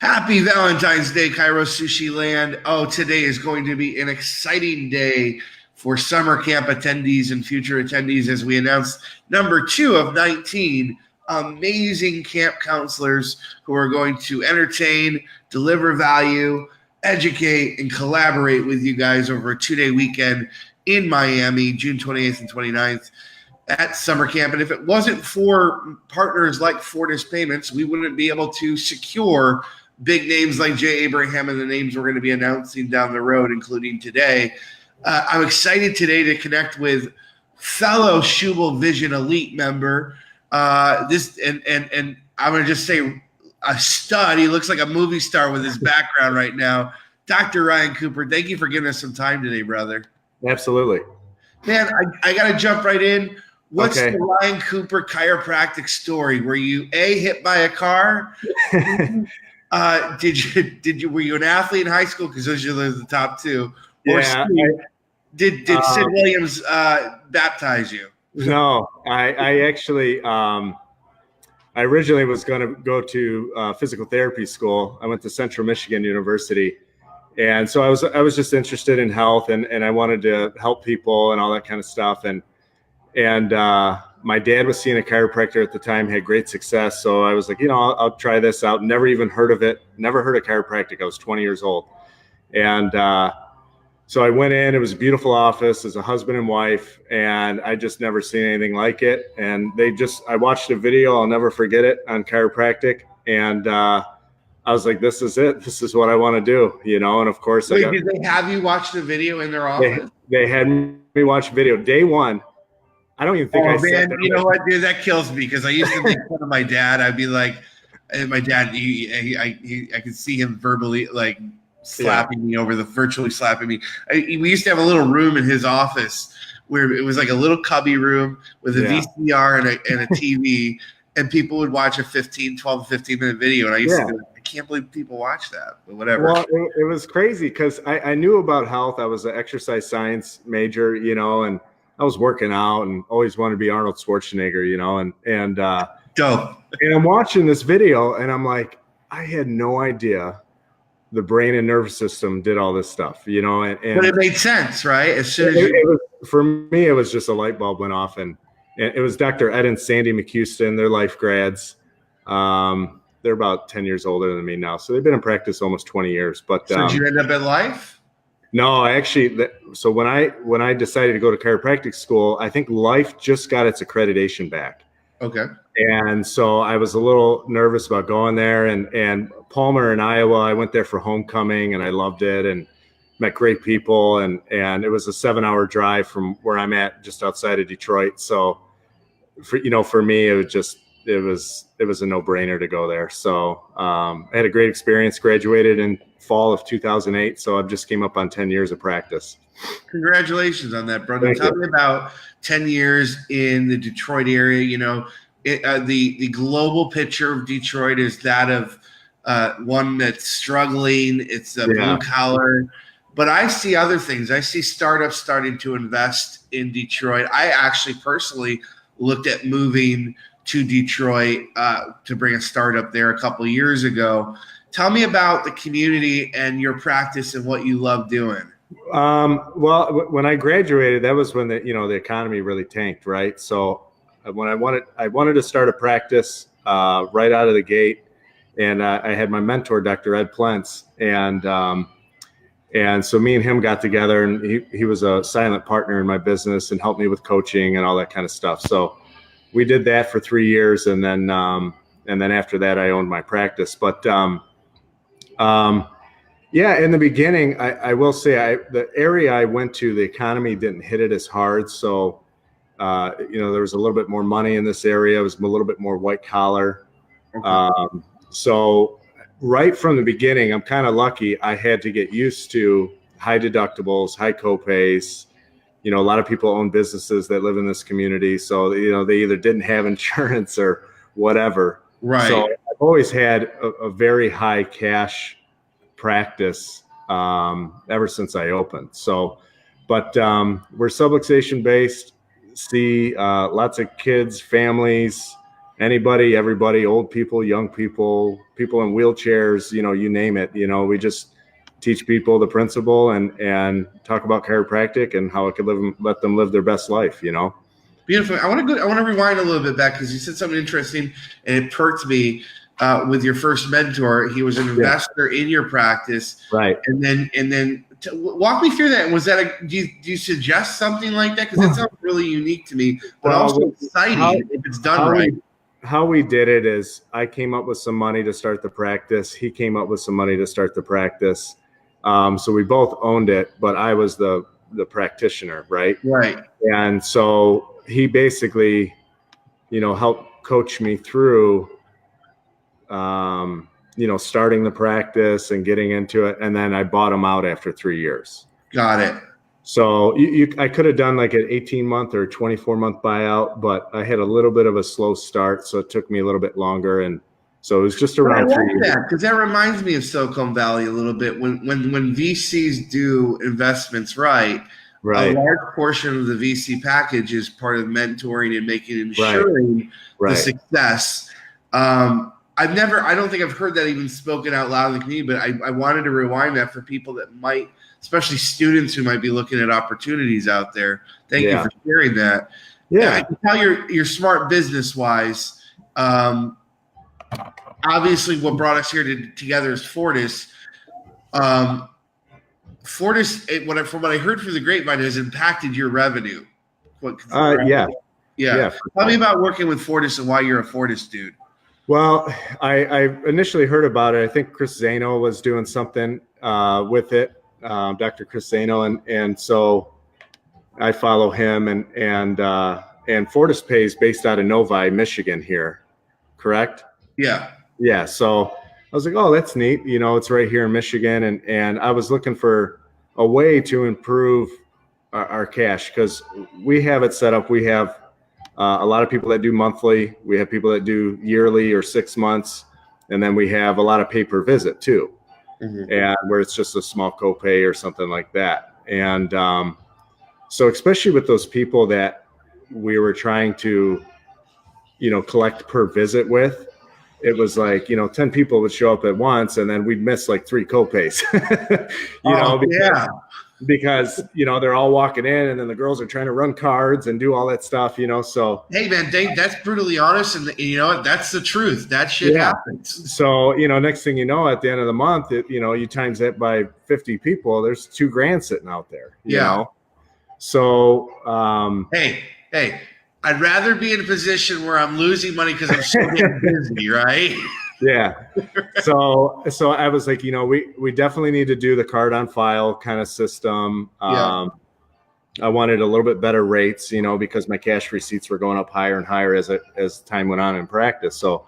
Happy Valentine's Day, ChiroSushi Land. Oh, today is going to be an exciting day for summer camp attendees and future attendees as we announce number 2 of 19 amazing camp counselors who are going to entertain, deliver value, educate, and collaborate with you guys over a 2-day weekend in Miami, June 28th and 29th at summer camp. And if it wasn't for partners like Fortis Payments, we wouldn't be able to secure big names like Jay Abraham and the names we're going to be announcing down the road, including today. I'm excited today to connect with fellow Schubel Vision Elite member. And I'm going to just say a stud. He looks like a movie star with his background right now. Dr. Ryan Cooper, thank you for giving us some time today, brother. Absolutely. Man, I got to jump right in. What's Okay. the Ryan Cooper chiropractic story? Were you hit by a car? Were you an athlete in high school? Because those are the top two. Or Yeah. did Sid Williams baptize you? No, I actually, I originally was going to go to physical therapy school. I went to Central Michigan University. And so I was just interested in health and I wanted to help people and all that kind of stuff. And my dad was seeing a chiropractor at the time, had great success. So I was like, I'll try this out. Never even heard of it. Never heard of chiropractic. I was 20 years old. And so I went in. It was a beautiful office as a husband and wife. And I just never seen anything like it. And I watched a video. I'll never forget it on chiropractic. And I was like, this is it. This is what I want to do, And of course, did they have you watch the video in their office? They had me watch video day one. I don't even think I said that. You know what, dude? That kills me because I used to make fun of my dad. I'd be like, and my dad, I could see him verbally like slapping me virtually slapping me. We used to have a little room in his office where it was like a little cubby room with a VCR and a TV, and people would watch a 12 to 15 minute video. And I used to be like, I can't believe people watch that, but whatever. Well, it was crazy because I knew about health. I was an exercise science major, and I was working out and always wanted to be Arnold Schwarzenegger, and dope. And I'm watching this video and I'm like, I had no idea the brain and nervous system did all this stuff, but it made sense, right? As soon as for me, it was just a light bulb went off, and it was Dr. Ed and Sandy McHouston. They're life grads. They're about 10 years older than me now, so they've been in practice almost 20 years. But so did you end up at Life? No, actually, so when I decided to go to chiropractic school, I think Life just got its accreditation back. Okay. And so I was a little nervous about going there. And Palmer in Iowa, I went there for homecoming and I loved it and met great people. And it was a 7-hour drive from where I'm at, just outside of Detroit. So for me, it was a no-brainer to go there. So I had a great experience, graduated in fall of 2008. So I've just came up on 10 years of practice. Congratulations on that, brother. Tell me about 10 years in the Detroit area. The global picture of Detroit is that of one that's struggling. It's a blue collar. But I see other things. I see startups starting to invest in Detroit. I actually personally looked at moving to Detroit to bring a startup there a couple of years ago. Tell me about the community and your practice and what you love doing. Well, when I graduated, that was when the economy really tanked, right? So when I wanted to start a practice right out of the gate, and I had my mentor, Dr. Ed Plentz, and so me and him got together, and he was a silent partner in my business and helped me with coaching and all that kind of stuff. So we did that for 3 years, and then after that, I owned my practice. But in the beginning, I will say the area I went to, the economy didn't hit it as hard. So there was a little bit more money in this area. It was a little bit more white collar. Okay. So right from the beginning, I'm kind of lucky. I had to get used to high deductibles, high copays. A lot of people own businesses that live in this community. So, they either didn't have insurance or whatever. Right. So I've always had a very high cash practice ever since I opened. So, but we're subluxation based, see lots of kids, families, anybody, everybody, old people, young people, people in wheelchairs, you name it. We just teach people the principle and talk about chiropractic and how it could let them live their best life. Beautiful. I want to rewind a little bit back because you said something interesting and it perked me. With your first mentor, he was an investor in your practice, right? And then walk me through that. Was that do you suggest something like that? Because that sounds really unique to me, but also exciting if it's done right. How we did it is I came up with some money to start the practice. He came up with some money to start the practice. So we both owned it, but I was the practitioner, right? Right. And so he basically, helped coach me through, starting the practice and getting into it. And then I bought him out after 3 years. Got it. So I could have done like an 18-month or 24-month buyout, but I had a little bit of a slow start. So it took me a little bit longer. And so it was just around 3 years. Because that reminds me of Silicon Valley a little bit. When VCs do investments right, a large portion of the VC package is part of mentoring and ensuring the success. I don't think I've heard that even spoken out loud in the community, but I wanted to rewind that for people that might, especially students who might be looking at opportunities out there. Thank you for sharing that. Yeah. I can tell you're smart business-wise. Obviously, what brought us here together is Fortis. Fortis, from what I heard through the grapevine, has impacted your revenue. Yeah. Tell me about working with Fortis and why you're a Fortis dude. Well, I initially heard about it. I think Chris Zano was doing something with it, Dr. Chris Zano, and so I follow him. And Fortis Pay is based out of Novi, Michigan here, correct? Yeah. Yeah. So I was like, oh, that's neat. It's right here in Michigan, and I was looking for a way to improve our cash because we have it set up. We have a lot of people that do monthly. We have people that do yearly or 6 months. And then we have a lot of pay per visit too. Mm-hmm. And where it's just a small copay or something like that. And so especially with those people that we were trying to, collect per visit with, it was like, 10 people would show up at once and then we'd miss like 3 copays, because they're all walking in and then the girls are trying to run cards and do all that stuff, so hey man, Dave, that's brutally honest, and you know what, that's the truth. That shit happens. So next thing you know, at the end of the month, you times that by 50 people, there's $2,000 sitting out there, you know. So hey, I'd rather be in a position where I'm losing money because I'm so damn busy, right? Yeah. So I was like, we definitely need to do the card on file kind of system. I wanted a little bit better rates, because my cash receipts were going up higher and higher as time went on in practice. So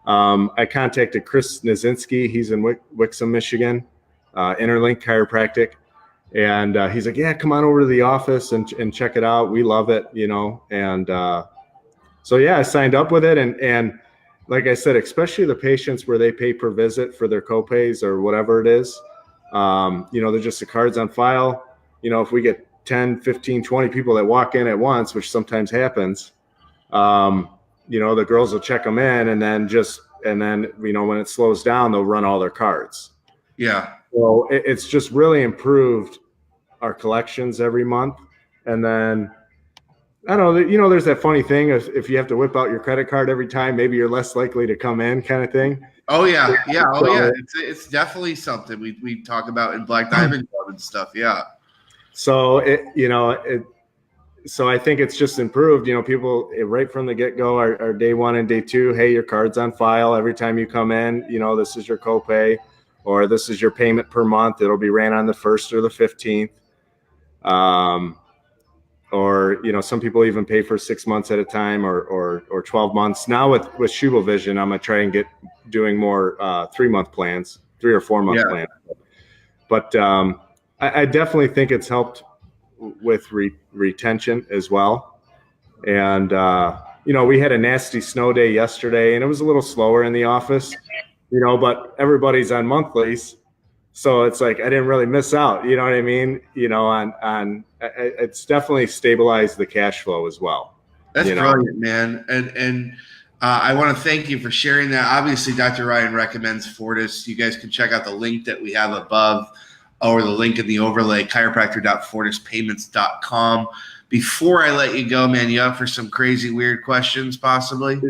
I contacted Chris Nazinski. He's in Wixom, Michigan, Interlink Chiropractic. And he's like, yeah, come on over to the office and check it out. We love it, And so, I signed up with it. And like I said, especially the patients where they pay per visit for their copays or whatever it is, they're just the cards on file. If we get 10, 15, 20 people that walk in at once, which sometimes happens, the girls will check them in and then when it slows down, they'll run all their cards. Yeah. So it's just really improved our collections every month. And then, I don't know, there's that funny thing if you have to whip out your credit card every time, maybe you're less likely to come in kind of thing. Oh, yeah. Yeah. Oh, yeah. It's definitely something we talk about in Black Diamond Club and stuff. Yeah. So, so I think it's just improved, people right from the get-go are day one and day two. Hey, your card's on file. Every time you come in, this is your copay. Or this is your payment per month. It'll be ran on the 1st or the 15th. Or, some people even pay for 6 months at a time or 12 months. Now with Schuble Vision, I'm going to try and get doing more 3-month plans, 3 or 4 month plans. But I definitely think it's helped with retention as well. And, we had a nasty snow day yesterday and it was a little slower in the office. But everybody's on monthlies. So it's like, I didn't really miss out. You know what I mean? It's definitely stabilized the cash flow as well. That's brilliant, man. And I want to thank you for sharing that. Obviously, Dr. Ryan recommends Fortis. You guys can check out the link that we have above or the link in the overlay, chiropractor.fortispayments.com. Before I let you go, man, you up for some crazy, weird questions possibly?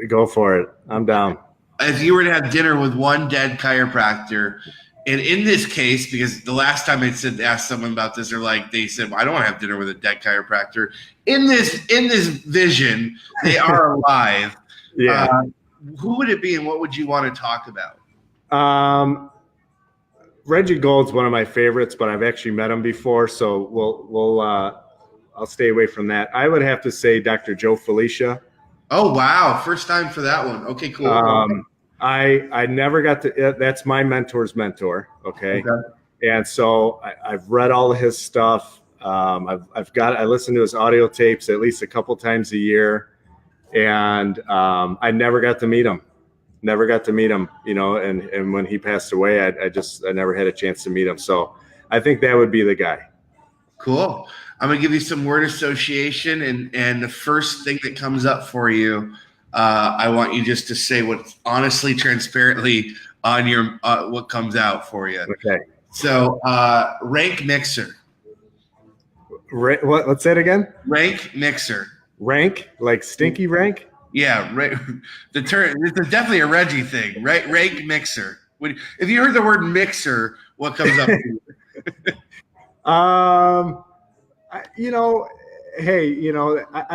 Go for it. I'm down. If you were to have dinner with one dead chiropractor, and in this case, because the last time I asked someone about this, they said, well, I don't want to have dinner with a dead chiropractor. In this vision, they are alive. Yeah. Who would it be, and what would you want to talk about? Reggie Gold's one of my favorites, but I've actually met him before, so I'll stay away from that. I would have to say Dr. Joe Felicia. Oh wow, first time for that one. Okay, cool. I never got to. That's my mentor's mentor. Okay. And so I've read all of his stuff. I listen to his audio tapes at least a couple times a year, and I never got to meet him. And when he passed away, I never had a chance to meet him. So I think that would be the guy. Cool. I'm gonna give you some word association, and the first thing that comes up for you, I want you just to say what honestly, transparently on your what comes out for you. Okay. So rank mixer. What? Let's say it again. Rank mixer. Rank, like stinky rank. Yeah, the term. It's definitely a Reggie thing, right? Rank mixer. If you heard the word mixer, what comes up? I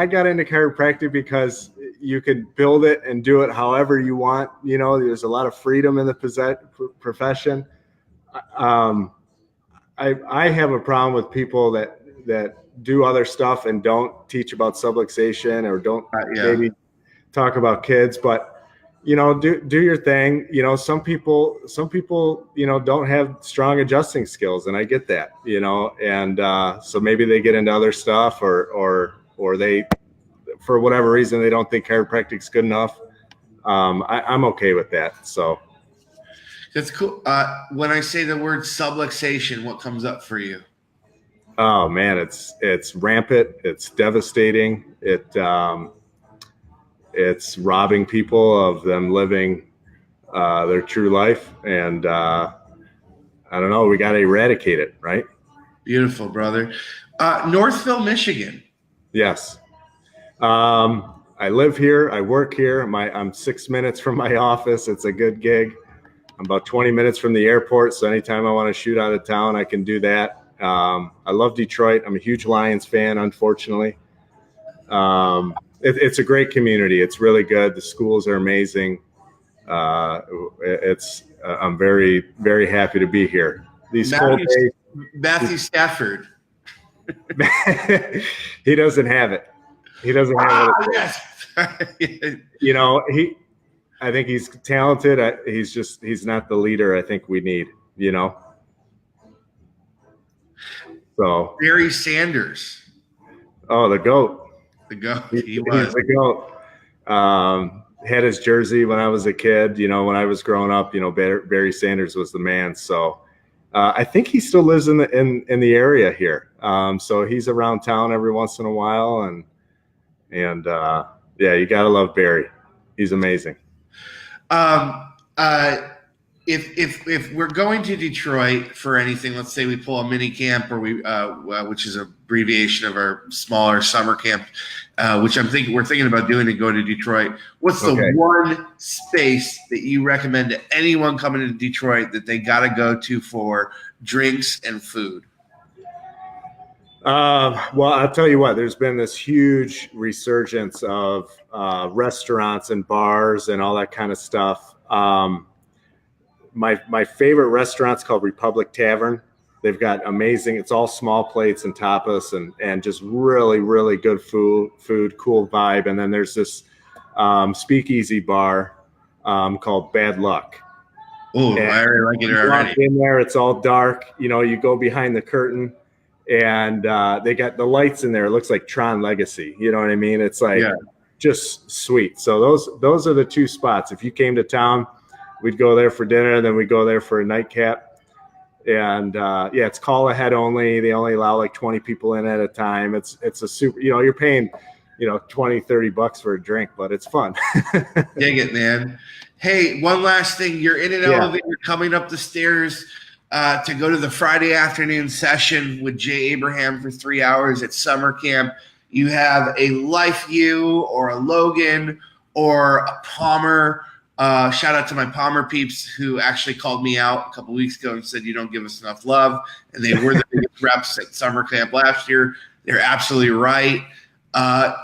got into chiropractic because you could build it and do it however you want. There's a lot of freedom in the profession. I have a problem with people that do other stuff and don't teach about subluxation or don't maybe talk about kids, but do your thing. Some people don't have strong adjusting skills, and I get that, and so maybe they get into other stuff or they, for whatever reason, they don't think chiropractic's good enough. I'm okay with that. So that's cool. When I say the word subluxation, what comes up for you? Oh man, it's rampant. It's devastating. It's robbing people of them living their true life. And I don't know, we got to eradicate it, right? Beautiful, brother. Northville, Michigan. Yes. I live here. I work here. I'm 6 minutes from my office. It's a good gig. I'm about 20 minutes from the airport. So anytime I want to shoot out of town, I can do that. I love Detroit. I'm a huge Lions fan, unfortunately. It's a great community. It's really good. The schools are amazing. I'm very, very happy to be here. Matthew Stafford. He doesn't have it. He doesn't have it. Yes. I think he's talented. He's not the leader I think we need, So Barry Sanders. Oh, the GOAT. The GOAT. He was the GOAT. Had his jersey when I was a kid. When I was growing up, Barry Sanders was the man. So I think he still lives in the area here. So he's around town every once in a while, and you gotta love Barry. He's amazing. If we're going to Detroit for anything, let's say we pull a mini camp, or which is an abbreviation of our smaller summer camp, which we're thinking about doing to go to Detroit. What's the one space that you recommend to anyone coming to Detroit that they got to go to for drinks and food? Well, I'll tell you what, there's been this huge resurgence of restaurants and bars and all that kind of stuff. My favorite restaurant's called Republic Tavern. They've got amazing, it's all small plates and tapas and just really, really good food, cool vibe. And then there's this speakeasy bar called Bad Luck. Oh, I already like it already. In there, it's all dark. You go behind the curtain and they got the lights in there. It looks like Tron Legacy. You know what I mean? It's like just sweet. So those are the two spots. If you came to town, we'd go there for dinner, and then we'd go there for a nightcap. And it's call ahead only. They only allow like 20 people in at a time. It's a super, you're paying $20-30 for a drink, but it's fun. Dig it, man. Hey, one last thing. You're in an elevator coming up the stairs to go to the Friday afternoon session with Jay Abraham for 3 hours at summer camp. You have a LifeView or a Logan or a Palmer. Shout out to my Palmer peeps who actually called me out a couple weeks ago and said you don't give us enough love. And they were the biggest reps at summer camp last year. They're absolutely right.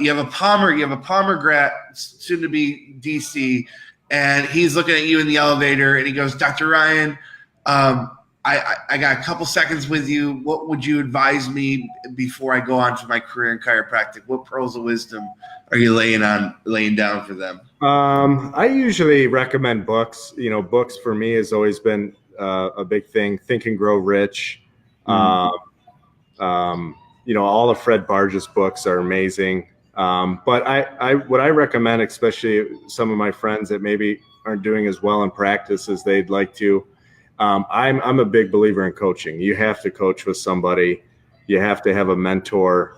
You have a Palmer grad, soon to be DC, and he's looking at you in the elevator and he goes, Dr. Ryan, I got a couple seconds with you. What would you advise me before I go on to my career in chiropractic? What pearls of wisdom are you laying down for them? I usually recommend books. Books for me has always been a big thing. Think and Grow Rich. All of Fred Barge's books are amazing. But what I recommend, especially some of my friends that maybe aren't doing as well in practice as they'd like to, I'm a big believer in coaching. You have to coach with somebody. You have to have a mentor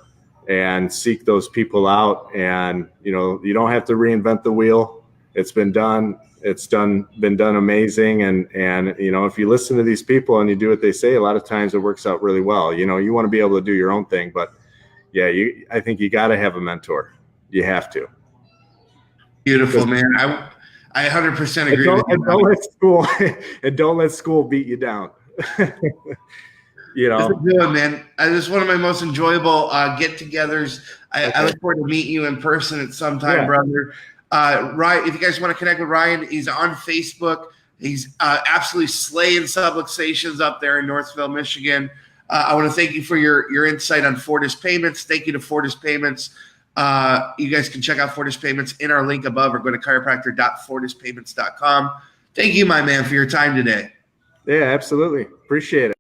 and seek those people out. And, you don't have to reinvent the wheel. It's been done. Been done amazing. And, if you listen to these people and you do what they say, a lot of times it works out really well. You want to be able to do your own thing, but yeah, I think you got to have a mentor. You have to. Beautiful, man. I 100% agree with you. And don't let school beat you down. This is good, man. This is one of my most enjoyable get-togethers. I look forward to meeting you in person at some time, brother. Ryan, if you guys want to connect with Ryan, he's on Facebook. He's absolutely slaying subluxations up there in Northville, Michigan. I want to thank you for your insight on Fortis Payments. Thank you to Fortis Payments. You guys can check out Fortis Payments in our link above or go to chiropractor.fortispayments.com. Thank you, my man, for your time today. Yeah, absolutely. Appreciate it.